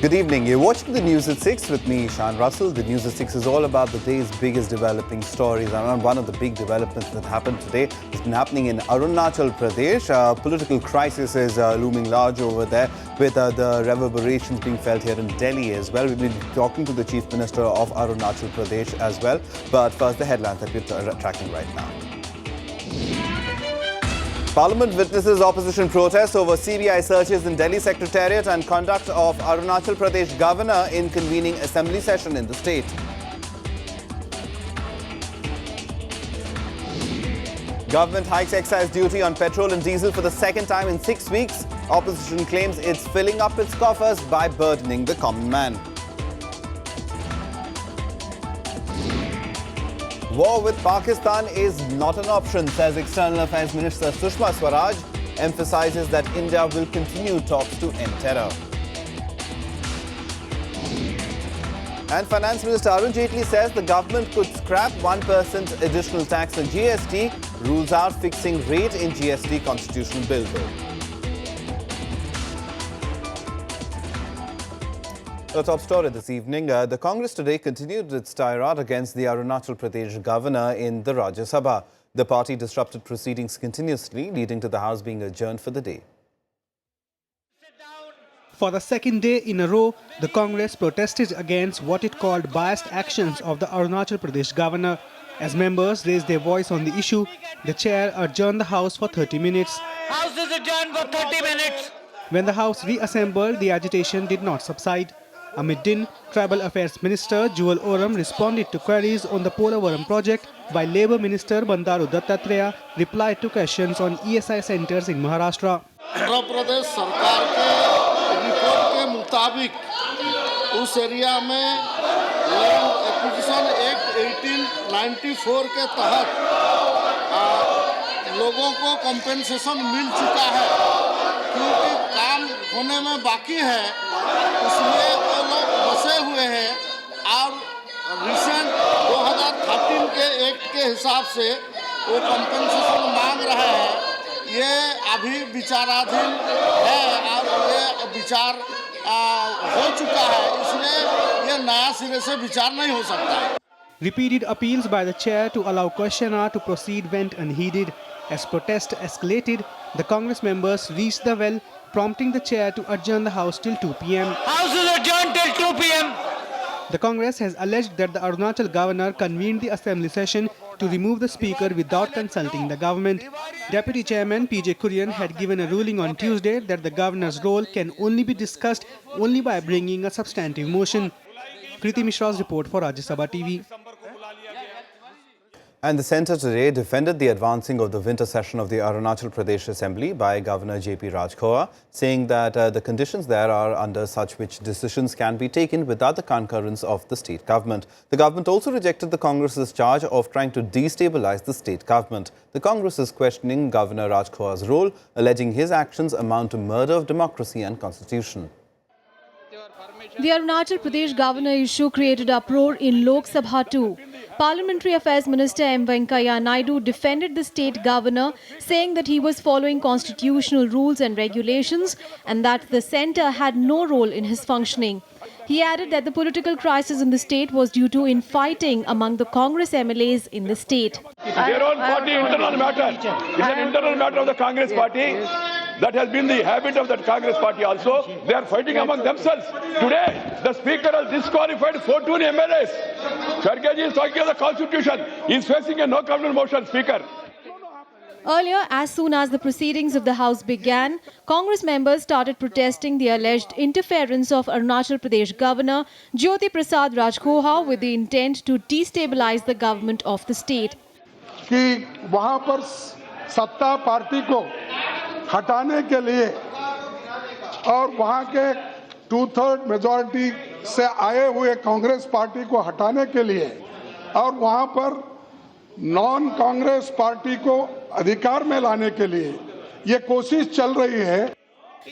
Good evening. You're watching the News at 6 with me, Shan Russell. The News at 6 is all about the day's biggest developing stories. And one of the big developments that happened today has been happening in Arunachal Pradesh. Political crisis is looming large over there, with the reverberations being felt here in Delhi as well. We've been talking to the Chief Minister of Arunachal Pradesh as well. But first, the headlines that we're tracking right now. Parliament witnesses opposition protests over CBI searches in Delhi Secretariat and conduct of Arunachal Pradesh Governor in convening assembly session in the state. Government hikes excise duty on petrol and diesel for the second time in 6 weeks. Opposition claims it's filling up its coffers by burdening the common man. War with Pakistan is not an option, says External Affairs Minister Sushma Swaraj, emphasizes that India will continue talks to end terror. And Finance Minister Arun Jaitley says the government could scrap 1% additional tax on GST, rules out fixing rate in GST constitutional bill though. The top story this evening, the Congress today continued its tirade against the Arunachal Pradesh governor in the Rajya Sabha. The party disrupted proceedings continuously, leading to the House being adjourned for the day. For the second day in a row, the Congress protested against what it called biased actions of the Arunachal Pradesh governor. As members raised their voice on the issue, the chair adjourned the House for 30 minutes. House is adjourned for 30 minutes. When the House reassembled, the agitation did not subside. Amid din, Tribal Affairs Minister Jewel Oram responded to queries on the Polavaram project, while Labour Minister Bandaru Dattatreya replied to questions on ESI centres in Maharashtra. Andhra Pradesh सरकार के report के मुताबिक उस area में land acquisition act 1894 के तहत लोगों को कंपेंसेशन मिल चुका है, क्योंकि काम होने में बाकी है, इसलिए वो लोग बसे हुए हैं और रिसेंट 2013 के एक्ट के हिसाब से वो कंपेंसेशन मांग रहे हैं। ये अभी विचाराधीन है और ये विचार हो चुका है, इसलिए ये नया सिरे से विचार नहीं हो सकता है। Repeated appeals by the chair to allow question hour to proceed went unheeded. As protest escalated, the Congress members reached the well, prompting the chair to adjourn the House till 2 p.m. House is adjourned till 2 p.m. The Congress has alleged that the Arunachal governor convened the assembly session to remove the speaker without consulting the government. Deputy Chairman P.J. Kurian had given a ruling on Tuesday that the governor's role can only be discussed only by bringing a substantive motion. Kriti Mishra's report for Rajya Sabha TV. And the centre today defended the advancing of the winter session of the Arunachal Pradesh Assembly by Governor J.P. Rajkhowa, saying that the conditions there are under such which decisions can be taken without the concurrence of the state government. The government also rejected the Congress's charge of trying to destabilize the state government. The Congress is questioning Governor Rajkhowa's role, alleging his actions amount to murder of democracy and constitution. The Arunachal Pradesh governor issue created uproar in Lok Sabha too. Parliamentary Affairs Minister M. Venkaiah Naidu defended the state governor, saying that he was following constitutional rules and regulations and that the centre had no role in his functioning. He added that the political crisis in the state was due to infighting among the Congress MLAs in the state. Their own party internal matter. It's an internal matter of the Congress party. That has been the habit of that Congress party also. They are fighting among themselves. Today, the Speaker has disqualified 14 MLAs. Kharge is talking of the Constitution. He is facing a no-confidence motion, Speaker. Earlier, as soon as the proceedings of the House began, Congress members started protesting the alleged interference of Arunachal Pradesh Governor Jyoti Prasad Rajkhowa with the intent to destabilize the government of the state. कि वहां पर सत्ता party को हटाने के लिए और वहां के 2/3 मेजॉरिटी से आए हुए कांग्रेस पार्टी को हटाने के लिए और वहां पर नॉन कांग्रेस पार्टी को अधिकार में लाने के लिए ये कोशिश चल रही है.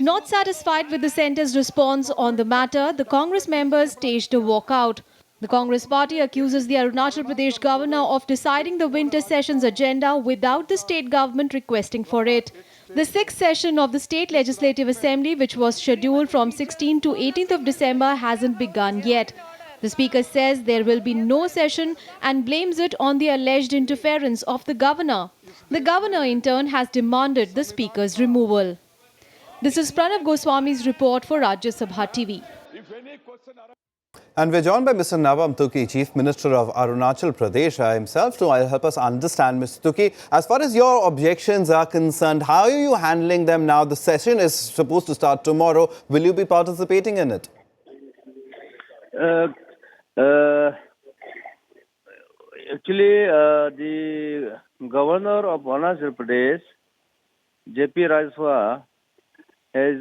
Not satisfied with the centre's response on the matter, the Congress members staged a walkout. The Congress party accuses the Arunachal Pradesh governor of deciding the winter session's agenda without the state government requesting for it. The sixth session of the State Legislative Assembly, which was scheduled from 16th to 18th of December, hasn't begun yet. The Speaker says there will be no session and blames it on the alleged interference of the governor. The governor, in turn, has demanded the Speaker's removal. This is Pranav Goswami's report for Rajya Sabha TV. And we're joined by Mr. Nawam Tuki, Chief Minister of Arunachal Pradesh himself, to help us understand. Mr. Tuki, as far as your objections are concerned, how are you handling them now? The session is supposed to start tomorrow. Will you be participating in it? Actually, the governor of Arunachal Pradesh, J.P. Rajya, has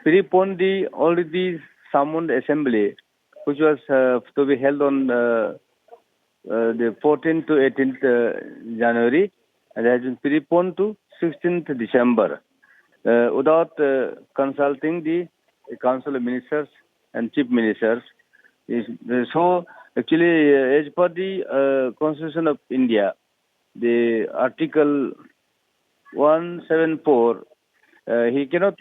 preponed the already summoned assembly, which was to be held on the 14th to 18th January, and has been preponed to 16th December without consulting the Council of Ministers and Chief Ministers. So, actually, as per the Constitution of India, the Article 174, he cannot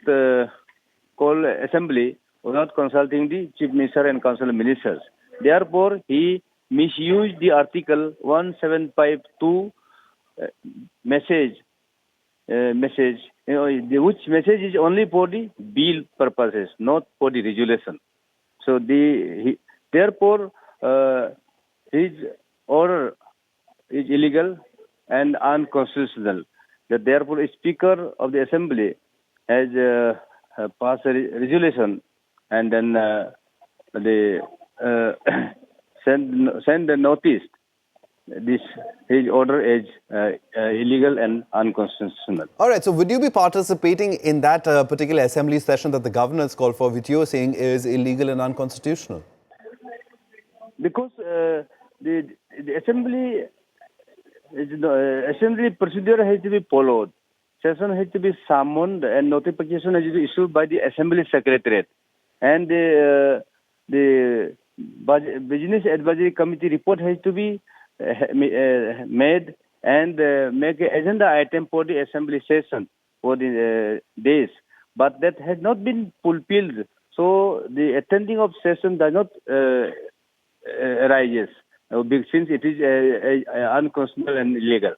call assembly without consulting the Chief Minister and Council of Ministers. Therefore, he misused the Article 1752 message, which message is only for the bill purposes, not for the resolution. So, therefore, his order is illegal and unconstitutional. Therefore, a Speaker of the Assembly has passed a resolution and then send the notice. His order is illegal and unconstitutional. All right. So, would you be participating in that particular assembly session that the governor has called for, which you are saying is illegal and unconstitutional? Because the assembly procedure has to be followed. Session has to be summoned and notification has to be issued by the Assembly Secretariat. And the Business Advisory Committee report has to be made and make an agenda item for the Assembly session for the days. But that has not been fulfilled. So the attending of session does not arises since it is unconstitutional and illegal.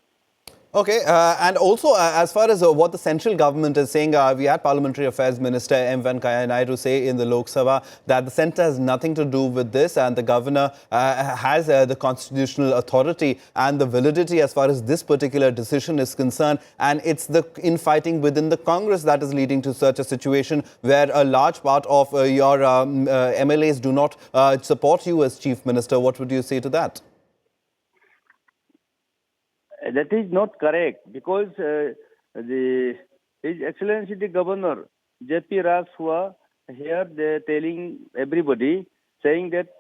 Okay, and also as far as what the central government is saying, we had Parliamentary Affairs Minister M. Venkaiah Naidu say in the Lok Sabha that the centre has nothing to do with this and the governor has the constitutional authority and the validity as far as this particular decision is concerned, and it's the infighting within the Congress that is leading to such a situation where a large part of your MLAs do not support you as Chief Minister. What would you say to that? That is not correct because His Excellency the Governor J.P. Rajya here they telling everybody saying that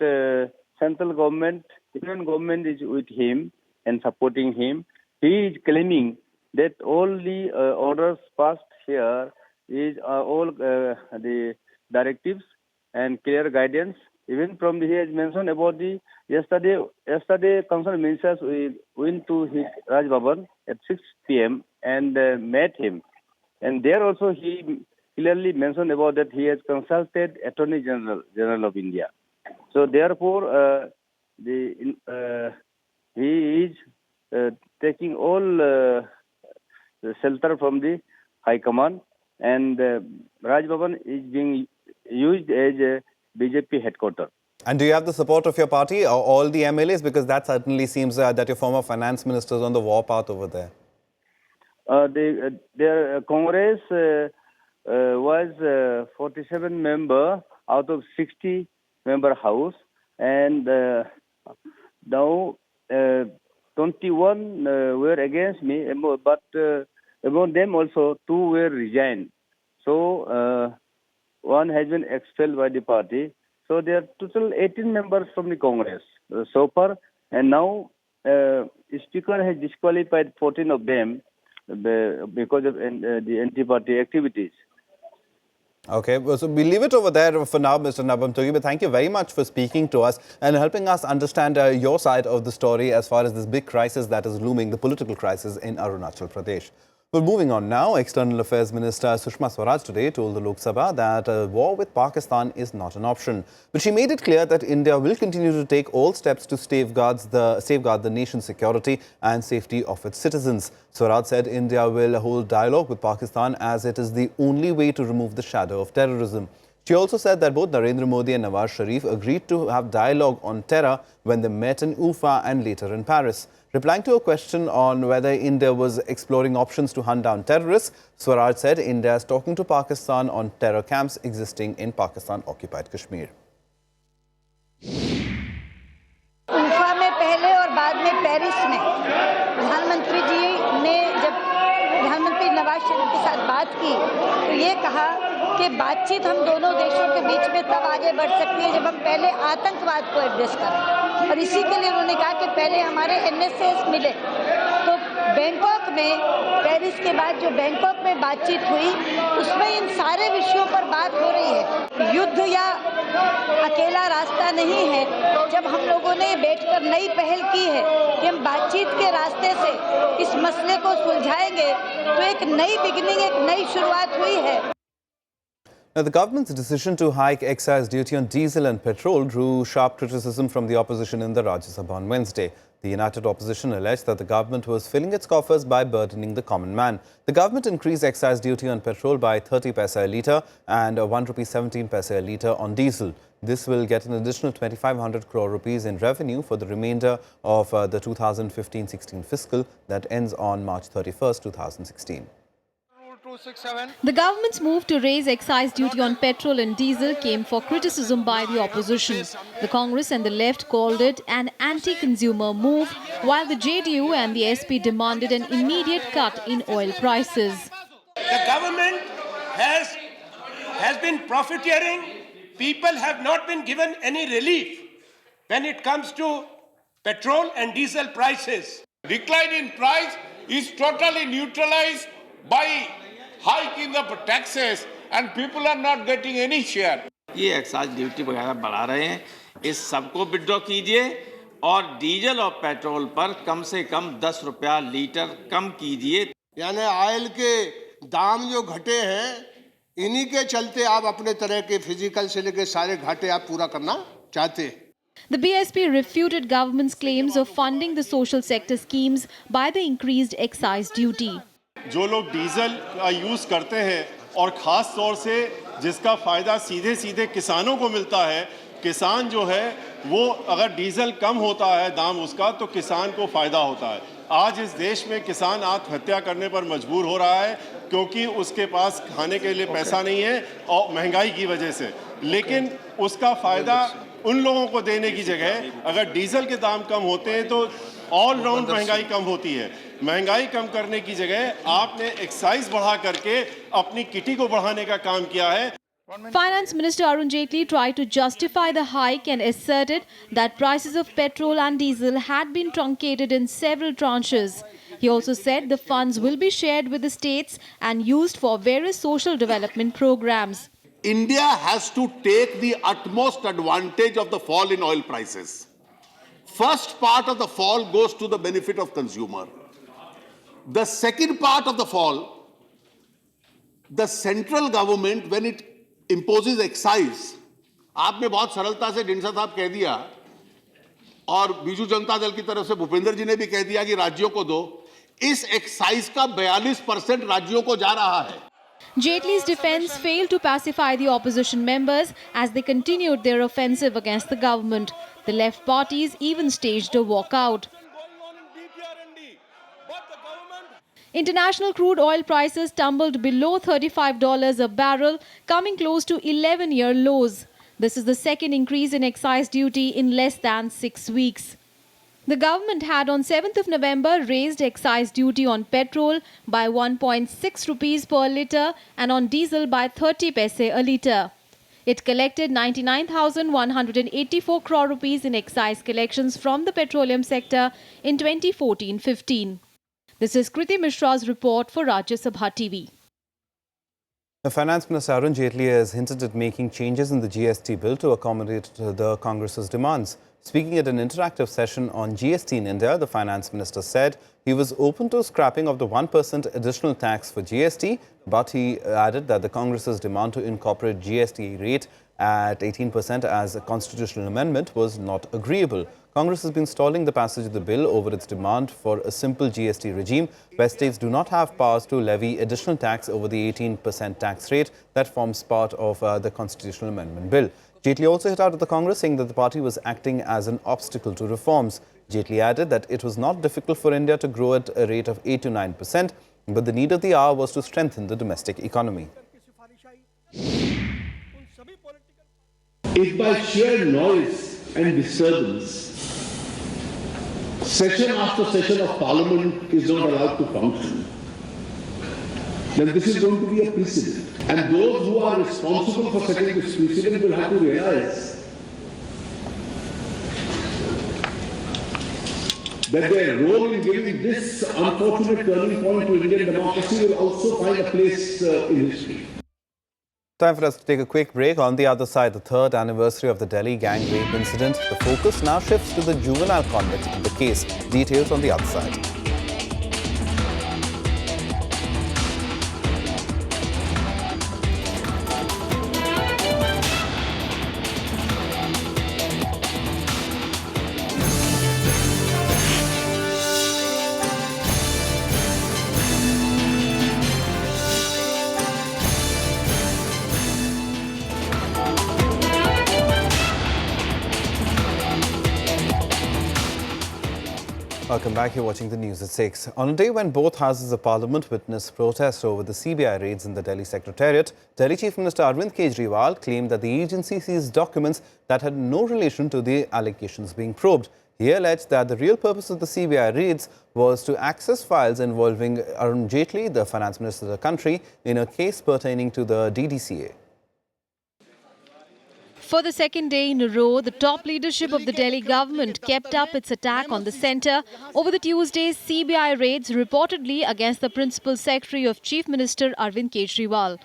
central government, Union government is with him and supporting him. He is claiming that all the orders passed here is all the directives and clear guidance. Even from he has mentioned about the yesterday Council of Ministers we went to his Raj Bhavan at 6 p.m. and met him, and there also he clearly mentioned about that he has consulted Attorney General of India. So therefore, he is taking all shelter from the High Command, and Raj Bhavan is being used as a BJP headquarters. And do you have the support of your party or all the MLAs? Because that certainly seems that your former finance minister is on the warpath over there. Their Congress was 47 member out of 60 member house, and now 21 were against me, but among them also 2 were resigned. So one has been expelled by the party. So there are total 18 members from the Congress so far, and now Speaker has disqualified 14 of them because of the anti-party activities. Okay, well, so we'll leave it over there for now, Mr. Nabam Tughi, but thank you very much for speaking to us and helping us understand your side of the story as far as this big crisis that is looming, the political crisis in Arunachal Pradesh. Well, moving on now, External Affairs Minister Sushma Swaraj today told the Lok Sabha that a war with Pakistan is not an option. But she made it clear that India will continue to take all steps to safeguard the nation's security and safety of its citizens. Swaraj said India will hold dialogue with Pakistan as it is the only way to remove the shadow of terrorism. She also said that both Narendra Modi and Nawaz Sharif agreed to have dialogue on terror when they met in Ufa and later in Paris. Replying to a question on whether India was exploring options to hunt down terrorists, Swaraj said India is talking to Pakistan on terror camps existing in Pakistan-occupied Kashmir. उफा में पहले और बाद में Paris में प्रधानमंत्री जी ने जब प्रधानमंत्री नवाज शरीफ के साथ बात की तो ये कहा कि बातचीत हम दोनों देशों के बीच में तब आगे बढ़ सकती है जब हम पहले आतंकवाद को एड्रेस करें और इसी के लिए उन्होंने कहा कि पहले हमारे एनएसएस मिले। तो बैंकॉक में पेरिस के बाद जो बैंकॉक में बातचीत हुई उसमें इन सारे विषयों पर बात हो रही है। युद्ध या अकेला रास्ता नहीं है। जब हम लोगों ने बैठकर नई पहल की है कि हम बातचीत के रास्ते से इस मसले को सुलझाएंगे तो एक नई बिगिनिंग, एक नई शुरुआत हुई है। Now, the government's decision to hike excise duty on diesel and petrol drew sharp criticism from the opposition in the Rajya Sabha on Wednesday. The united opposition alleged that the government was filling its coffers by burdening the common man. The government increased excise duty on petrol by 30 paise a litre and ₹1.17 a litre on diesel. This will get an additional 2,500 crore rupees in revenue for the remainder of the 2015-16 fiscal that ends on March 31st, 2016. The government's move to raise excise duty on petrol and diesel came for criticism by the opposition. The Congress and the left called it an anti-consumer move, while the JDU and the SP demanded an immediate cut in oil prices. The government has been profiteering. People have not been given any relief when it comes to petrol and diesel prices. Decline in price is totally neutralized by hike in the taxes and people are not getting any share. ये excise duty वगैरह बढ़ा रहे हैं, इस सबको withdraw कीजिए और diesel और पेट्रोल पर कम से कम 10 रुपया लीटर कम कीजिए। यानी ऑयल के दाम जो घटे हैं इन्हीं के चलते आप अपने तरह के फिजिकल से लेकर सारे घाटे आप पूरा करना चाहते हैं। The BSP refuted government's claims of funding the social sector schemes by the increased excise duty. जो लोग डीजल का यूज़ करते हैं और ख़ास तौर से जिसका फ़ायदा सीधे सीधे किसानों को मिलता है, किसान जो है वो अगर डीजल कम होता है दाम उसका तो किसान को फ़ायदा होता है। आज इस देश में किसान आत्महत्या करने पर मजबूर हो रहा है क्योंकि उसके पास खाने के लिए पैसा नहीं है और महंगाई की वजह से, लेकिन उसका फ़ायदा उन लोगों को देने की जगह अगर डीजल के दाम कम होते हैं तो ऑल राउंड महंगाई कम होती है। महंगाई कम करने की जगह आपने एक्साइज बढ़ा करके अपनी किटी को बढ़ाने का काम किया है। Finance Minister Arun Jaitley tried to justify the hike and asserted that prices of petrol and diesel had been truncated in several tranches. He also said the funds will be shared with the states and used for various social development programs. India has to take the utmost advantage of the fall in oil prices. First part of the fall goes to the benefit of consumer. The second part of the fall, the central government, when it imposes excise, आपने बहुत सरलता से ढिंडसा साहब कह दिया और बीजू जनता दल की तरफ से भूपेंद्र जी ने भी कह दिया कि राज्यों को दो, इस एक्साइज का 42% राज्यों को जा रहा है। Jaitley's defense failed to pacify the opposition members as they continued their offensive against the government. The left parties even staged a walkout. International crude oil prices tumbled below $35 a barrel, coming close to 11-year lows. This is the second increase in excise duty in less than 6 weeks. The government had on 7th of November raised excise duty on petrol by 1.6 rupees per litre and on diesel by 30 paise a litre. It collected 99,184 crore rupees in excise collections from the petroleum sector in 2014-15. This is Kriti Mishra's report for Rajya Sabha TV. The Finance Minister Arun Jaitley has hinted at making changes in the GST bill to accommodate the Congress's demands. Speaking at an interactive session on GST in India, the Finance Minister said he was open to scrapping of the 1% additional tax for GST, but he added that the Congress's demand to incorporate GST rate at 18% as a constitutional amendment was not agreeable. Congress has been stalling the passage of the bill over its demand for a simple GST regime where states do not have powers to levy additional tax over the 18% tax rate that forms part of the constitutional amendment bill. Jaitley also hit out at the Congress, saying that the party was acting as an obstacle to reforms. Jaitley added that it was not difficult for India to grow at a rate of 8 to 9%, but the need of the hour was to strengthen the domestic economy. If by sheer noise and disturbance, session after session of Parliament is not allowed to function, then this is going to be a precedent. And those who are responsible for setting this precedent will have to realize that their role in giving this unfortunate turning point to Indian democracy will also find a place in history. Time for us to take a quick break. On the other side, the third anniversary of the Delhi gang rape incident. The focus now shifts to the juvenile convict in the case. Details on the other side. Welcome back. You're watching the news at 6. On a day when both houses of parliament witnessed protests over the CBI raids in the Delhi Secretariat, Delhi Chief Minister Arvind Kejriwal claimed that the agency seized documents that had no relation to the allegations being probed. He alleged that the real purpose of the CBI raids was to access files involving Arun Jaitley, the finance minister of the country, in a case pertaining to the DDCA. For the second day in a row, the top leadership of the Delhi government kept up its attack on the centre over the Tuesday's CBI raids reportedly against the Principal Secretary of Chief Minister Arvind Kejriwal.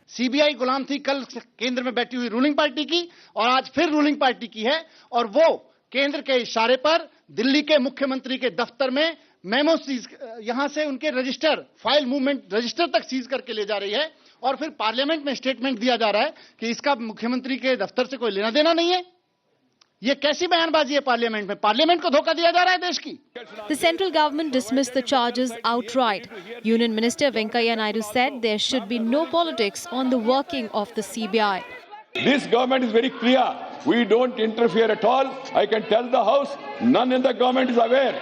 CBI गुलाम थी कल केंद्र में बैठी हुई ruling party की और आज फिर रूलिंग पार्टी की है और वो केंद्र के इशारे पर दिल्ली के मुख्यमंत्री के दफ्तर में मेमो सीज यहां से उनके रजिस्टर फाइल मूवमेंट रजिस्टर तक सीज करके ले जा रही है और फिर पार्लियामेंट में स्टेटमेंट दिया जा रहा है कि इसका मुख्यमंत्री के दफ्तर से कोई लेना देना नहीं है। ये कैसी बयानबाजी है पार्लियामेंट में? पार्लियामेंट को धोखा दिया जा रहा है देश की। The central government dismissed the charges outright. Union Minister Venkaiah Naidu said there should be no politics on the working of the CBI. This government is very clear. We don't interfere at all. I can tell the House, none in the government is aware.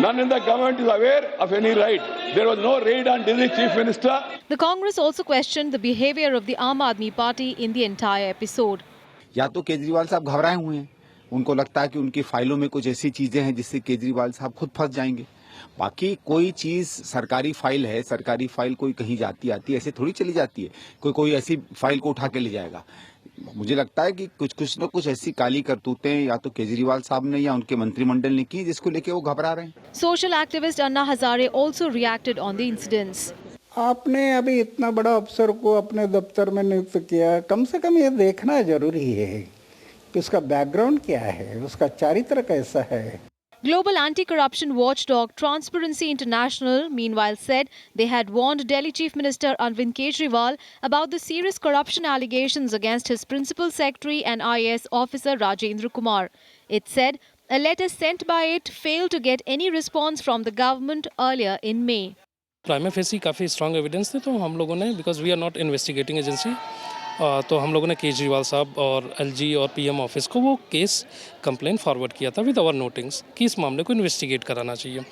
None in the government is aware of any raid. There was no raid on Delhi Chief Minister. The Congress also questioned the behavior of the Aam Aadmi Party in the entire episode. या तो केजरीवाल साहब घबराए हुए हैं, उनको लगता है कि उनकी फाइलों में कुछ ऐसी चीजें हैं जिससे केजरीवाल साहब खुद फंस जाएंगे। बाकी कोई चीज सरकारी फाइल है, सरकारी फाइल कोई कहीं जाती आती है, ऐसे थोड़ी चली जाती है। कोई ऐसी फाइल को उठा के ले जाएगा। मुझे लगता है कि कुछ न कुछ ऐसी काली करतूतें या तो केजरीवाल साहब ने या उनके मंत्रिमंडल ने की जिसको लेके वो घबरा रहे हैं। Social activist Anna Hazare also reacted on the incidents. आपने अभी इतना बड़ा अफसर को अपने दफ्तर में नियुक्त किया, कम से कम ये देखना जरूरी है कि उसका बैकग्राउंड क्या है, उसका चरित्र कैसा है। Global anti-corruption watchdog Transparency International, meanwhile, said they had warned Delhi Chief Minister Arvind Kejriwal about the serious corruption allegations against his principal secretary and IAS officer Rajendra Kumar. It said a letter sent by it failed to get any response from the government earlier in May. Prima facie काफ़ी strong evidence थे, तो हम लोगों ने because we are not investigating agency, तो हम लोगों ने केजरीवाल साहब और एलजी और पीएम ऑफिस को वो केस कंप्लेंट फॉरवर्ड किया था विद आवर नोटिंग्स कि इस मामले को इन्वेस्टिगेट कराना चाहिए।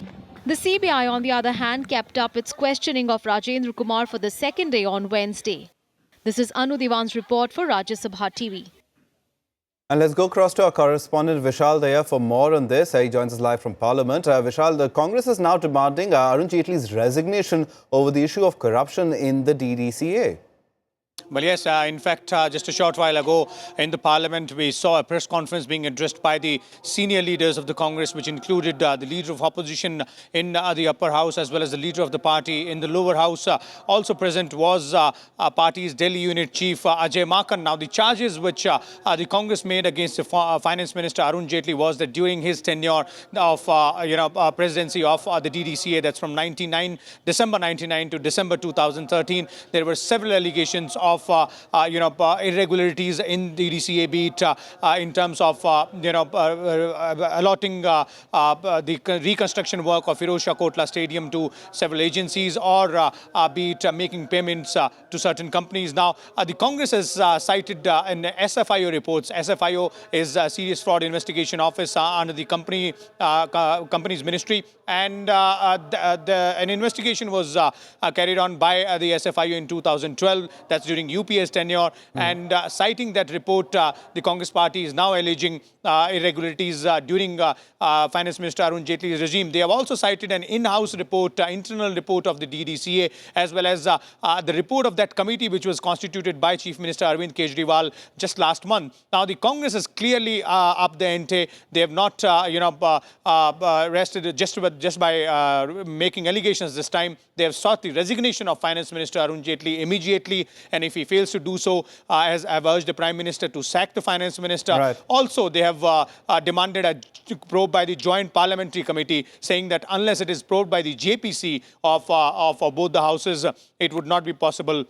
The CBI, on the other hand, kept up its questioning of Rajendra Kumar for the second day on Wednesday. This is Anu Diwan's report for Rajya Sabha TV. And let's go across to our correspondent Vishal Daya for more on this. He joins us live from Parliament. Vishal, the Congress is now demanding Arun Jaitley's resignation over the issue of corruption in the DDCA. Well, yes, in fact, just a short while ago in the Parliament, we saw a press conference being addressed by the senior leaders of the Congress, which included the leader of opposition in the upper house as well as the leader of the party in the lower house. Also present was party's Delhi unit chief Ajay Makan. Now, the charges which the Congress made against the Finance Minister Arun Jaitley was that during his tenure of presidency of the DDCA, that's from December 99 to December 2013, there were several allegations of irregularities in the DDCA, be it in terms of allotting the reconstruction work of Firozshah Kotla Stadium to several agencies, or be it making payments to certain companies. Now, the Congress has cited in SFIO reports. SFIO is a Serious Fraud Investigation Office under the company's ministry, and an investigation was carried on by the SFIO in 2012. That's during UPS tenure, and citing that report, the Congress party is now alleging irregularities during Finance Minister Arun Jaitley's regime. They have also cited an in-house report, internal report of the DDCA, as well as the report of that committee which was constituted by Chief Minister Arvind Kejriwal just last month. Now, the Congress is clearly up the ante. They have not, rested just by making allegations this time. They have sought the resignation of Finance Minister Arun Jaitley immediately, and if he fails to do so, as I've urged the Prime Minister to sack the Finance Minister. Right. Also, they have demanded a probe by the Joint Parliamentary Committee, saying that unless it is probed by the JPC of both the houses, it would not be possible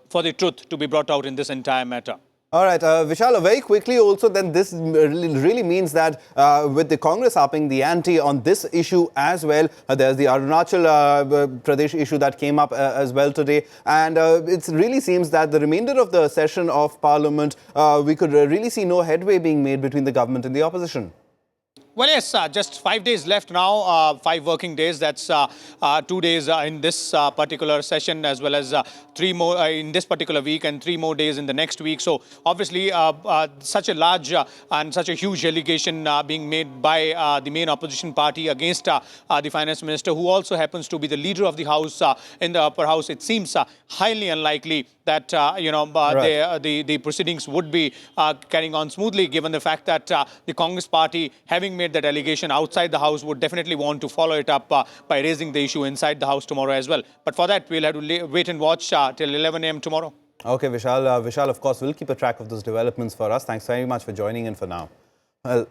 for the truth to be brought out in this entire matter. All right, Vishal, very quickly also, then this really means that with the Congress upping the ante on this issue as well, there's the Arunachal Pradesh issue that came up as well today, and it really seems that the remainder of the session of Parliament, we could really see no headway being made between the government and the opposition. Well, yes, just 5 days left now, 5 working days. That's 2 days in this particular session, as well as 3 more in this particular week and 3 more days in the next week. So obviously, such a large and such a huge allegation being made by the main opposition party against the finance minister, who also happens to be the leader of the house in the upper house. It seems highly unlikely that the proceedings would be carrying on smoothly, given the fact that the Congress party, having made that allegation outside the house, would definitely want to follow it up by raising the issue inside the house tomorrow as well. But for that, we'll have to wait and watch till 11 a.m. tomorrow. Okay, Vishal. Vishal, of course, will keep a track of those developments for us. Thanks very much for joining in for now. Well,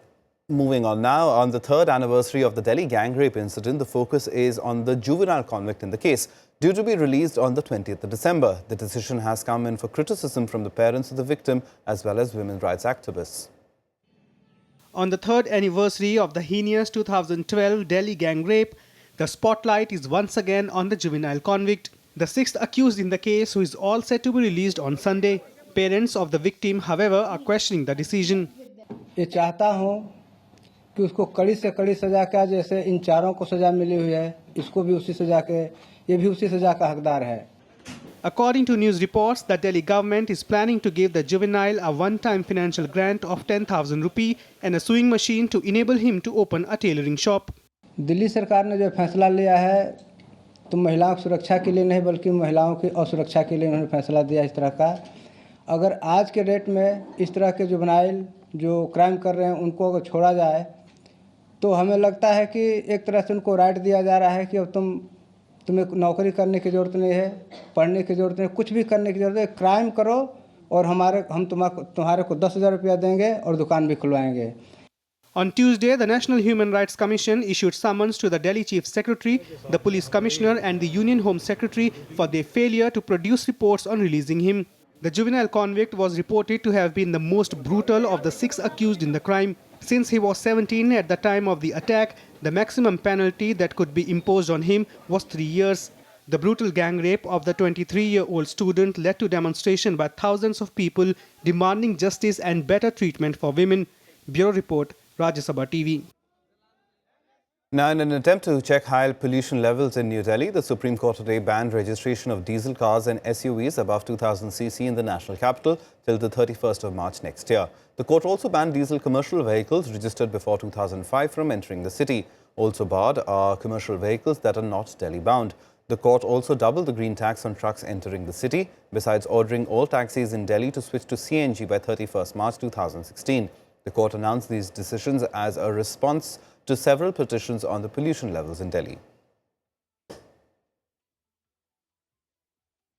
moving on now, on the 3rd anniversary of the Delhi gang rape incident, the focus is on the juvenile convict in the case, due to be released on the 20th of December. The decision has come in for criticism from the parents of the victim as well as women's rights activists. On the 3rd anniversary of the heinous 2012 Delhi gang rape, the spotlight is once again on the juvenile convict, the 6th accused in the case, who is all set to be released on Sunday. Parents of the victim, however, are questioning the decision. ये चाहता हूँ कि उसको कड़ी से कड़ी सजा का, जैसे इन चारों को सजा मिली हुई है, इसको भी उसी सजा के, ये भी उसी सजा का हकदार है. According to news reports, the Delhi government is planning to give the juvenile a one-time financial grant of 10,000 rupee and a sewing machine to enable him to open a tailoring shop. Delhi सरकार ने जो फैसला लिया है, तो महिलाओं की सुरक्षा के लिए नहीं, बल्कि महिलाओं की असुरक्षा के लिए उन्होंने फैसला दिया इस तरह का. अगर आज के डेट में इस तरह के जुवेनाइल जो क्राइम कर रहे हैं, उनको अगर छोड़ा जाए, तो हमें लगता है कि एक तरह से उनको राइट दिया जा रहा है कि अब तुम्हें नौकरी करने की ज़रूरत नहीं है, पढ़ने की ज़रूरत नहीं, कुछ भी करने की ज़रूरत है, क्राइम करो और हम तुम्हारे को 10,000 रुपया देंगे और दुकान भी खुलवाएंगे. On Tuesday, the National Human Rights Commission issued summons to the Delhi Chief Secretary, the Police Commissioner and the Union Home Secretary for their failure to produce reports on releasing him. The juvenile convict was reported to have been the most brutal of the 6 accused in the crime. Since he was 17 at the time of the attack, the maximum penalty that could be imposed on him was 3 years. The brutal gang rape of the 23-year-old student led to demonstration by thousands of people demanding justice and better treatment for women. Bureau Report, Rajya Sabha TV. Now, in an attempt to check high pollution levels in New Delhi, the Supreme Court today banned registration of diesel cars and SUVs above 2000 cc in the national capital till the 31st of March next year. The court also banned diesel commercial vehicles registered before 2005 from entering the city. Also barred are commercial vehicles that are not Delhi-bound. The court also doubled the green tax on trucks entering the city, besides ordering all taxis in Delhi to switch to CNG by 31st March 2016. The court announced these decisions as a response to several petitions on the pollution levels in Delhi.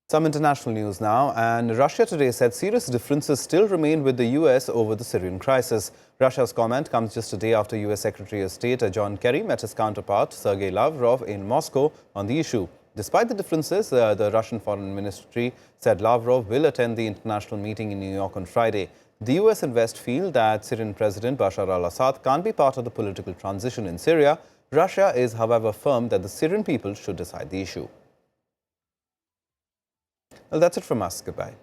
Some international news now, and Russia today said serious differences still remain with the US over the Syrian crisis. Russia's comment comes just a day after US Secretary of State John Kerry met his counterpart Sergei Lavrov in Moscow on the issue. Despite the differences, the Russian Foreign Ministry said Lavrov will attend the international meeting in New York on Friday. The US and West feel that Syrian President Bashar al-Assad can't be part of the political transition in Syria. Russia is, however, firm that the Syrian people should decide the issue. Well, that's it from us. Goodbye.